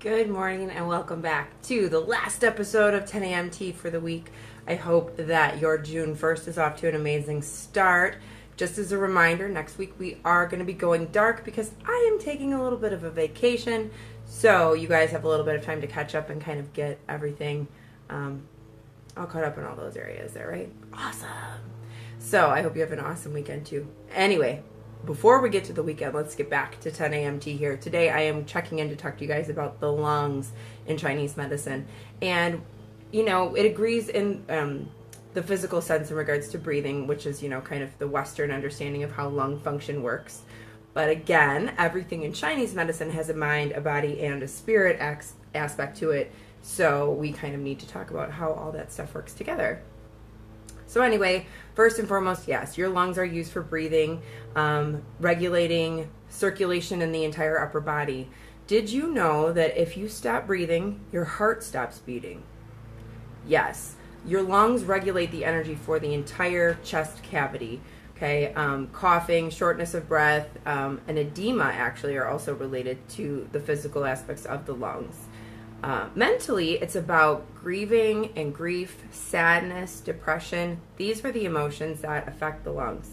Good morning and welcome back to the last episode of 10 a.m. Tea for the week. I hope that your June 1st is off to an amazing start. Just as a reminder, next week we are going to be going dark because I am taking a little bit of a vacation. So you guys have a little bit of time to catch up and kind of get everything all caught up in all those areas there, right? Awesome. So I hope you have an awesome weekend too. Anyway, before we get to the weekend, let's get back to 10 a.m. tea here. Today I am checking in to talk to you guys about the lungs in Chinese medicine. And, it agrees in the physical sense in regards to breathing, which is, kind of the Western understanding of how lung function works. But again, everything in Chinese medicine has a mind, a body, and a spirit aspect to it. So we kind of need to talk about how all that stuff works together. So anyway, first and foremost, yes, your lungs are used for breathing, regulating circulation in the entire upper body. Did you know that if you stop breathing, your heart stops beating? Yes, your lungs regulate the energy for the entire chest cavity. Okay, coughing, shortness of breath, and edema actually are also related to the physical aspects of the lungs. Mentally, it's about grieving and grief, sadness, depression. These are the emotions that affect the lungs.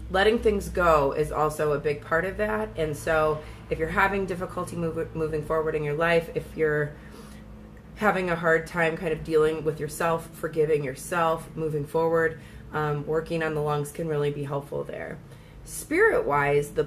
Letting things go is also a big part of that. And so if you're having difficulty moving forward in your life, if you're having a hard time kind of dealing with yourself, forgiving yourself, moving forward, working on the lungs can really be helpful there. Spirit-wise, the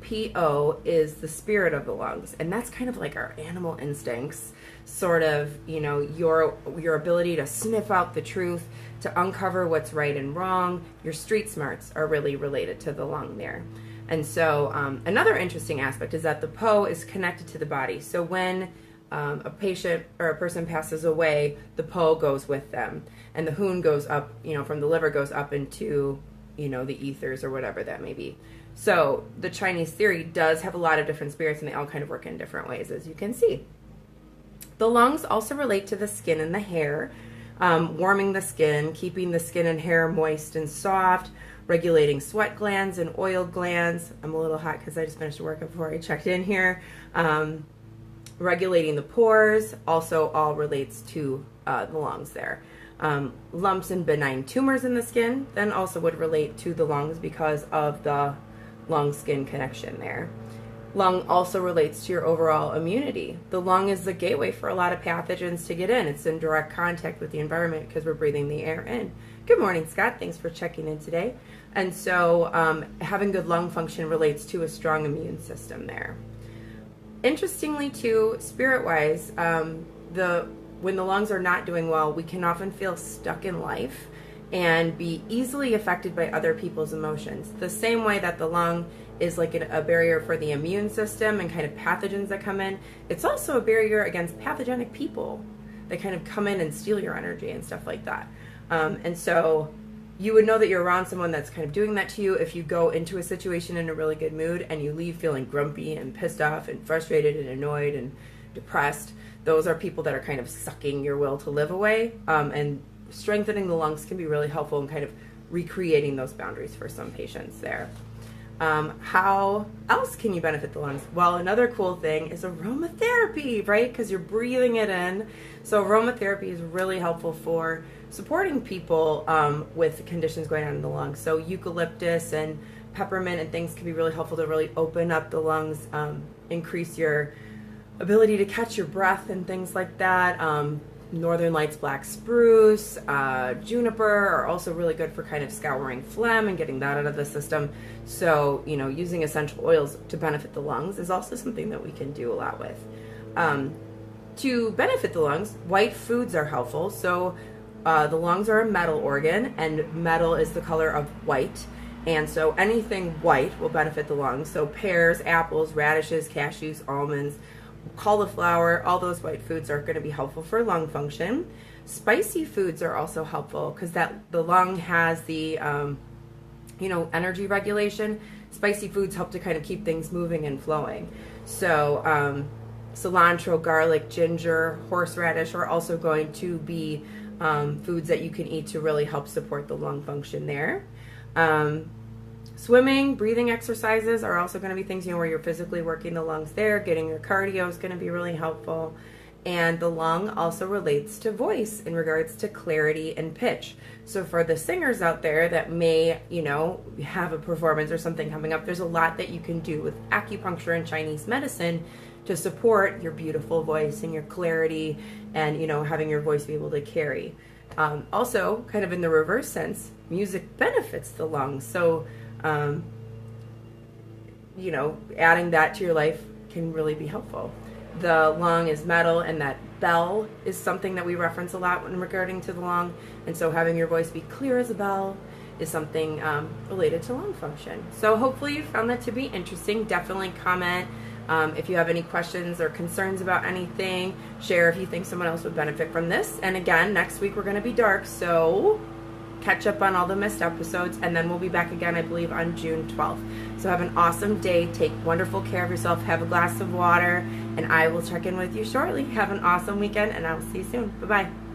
P-O, is the spirit of the lungs, and that's kind of like our animal instincts, sort of, your ability to sniff out the truth, to uncover what's right and wrong. Your street smarts are really related to the lung there. And so another interesting aspect is that the Po is connected to the body. So when a patient or a person passes away, the Po goes with them, and the Hun goes up, from the liver goes up into the ethers or whatever that may be. So the Chinese theory does have a lot of different spirits, and they all kind of work in different ways, as you can see. The lungs also relate to the skin and the hair, warming the skin, keeping the skin and hair moist and soft, regulating sweat glands and oil glands. I'm a little hot because I just finished a workout before I checked in here. Regulating the pores also all relates to the lungs there. Lumps and benign tumors in the skin then also would relate to the lungs because of the lung-skin connection there. Lung also relates to your overall immunity. The lung is the gateway for a lot of pathogens to get in. It's in direct contact with the environment because we're breathing the air in. Good morning, Scott. Thanks for checking in today. And so having good lung function relates to a strong immune system there. Interestingly, too, spirit-wise, when the lungs are not doing well, we can often feel stuck in life and be easily affected by other people's emotions. The same way that the lung is like a barrier for the immune system and kind of pathogens that come in, it's also a barrier against pathogenic people that kind of come in and steal your energy and stuff like that. And so you would know that you're around someone that's kind of doing that to you if you go into a situation in a really good mood and you leave feeling grumpy and pissed off and frustrated and annoyed and depressed. Those are people that are kind of sucking your will to live away, and strengthening the lungs can be really helpful in kind of recreating those boundaries for some patients there. How else can you benefit the lungs? Well, another cool thing is aromatherapy, right? Because you're breathing it in. So aromatherapy is really helpful for supporting people with conditions going on in the lungs. So eucalyptus and peppermint and things can be really helpful to really open up the lungs, increase your ability to catch your breath and things like that. Northern Lights black spruce, juniper are also really good for kind of scouring phlegm and getting that out of the system. So, using essential oils to benefit the lungs is also something that we can do a lot with. To benefit the lungs, white foods are helpful. So the lungs are a metal organ, and metal is the color of white. And so anything white will benefit the lungs. So pears, apples, radishes, cashews, almonds, cauliflower, all those white foods are going to be helpful for lung function. Spicy foods are also helpful because the lung has the energy regulation. Spicy foods help to kind of keep things moving and flowing. So cilantro, garlic, ginger, horseradish are also going to be foods that you can eat to really help support the lung function there. Swimming, breathing exercises are also going to be things, where you're physically working the lungs there. Getting your cardio is going to be really helpful. And the lung also relates to voice in regards to clarity and pitch. So for the singers out there that may, have a performance or something coming up, there's a lot that you can do with acupuncture and Chinese medicine to support your beautiful voice and your clarity and, having your voice be able to carry. Also, kind of in the reverse sense, music benefits the lungs. So, adding that to your life can really be helpful. The lung is metal, and that bell is something that we reference a lot when regarding to the lung. And so having your voice be clear as a bell is something related to lung function. So hopefully you found that to be interesting. Definitely comment if you have any questions or concerns about anything. Share if you think someone else would benefit from this. And again, next week we're going to be dark, so catch up on all the missed episodes, and then we'll be back again, I believe, on June 12th. So have an awesome day. Take wonderful care of yourself. Have a glass of water, and I will check in with you shortly. Have an awesome weekend, and I will see you soon. Bye-bye.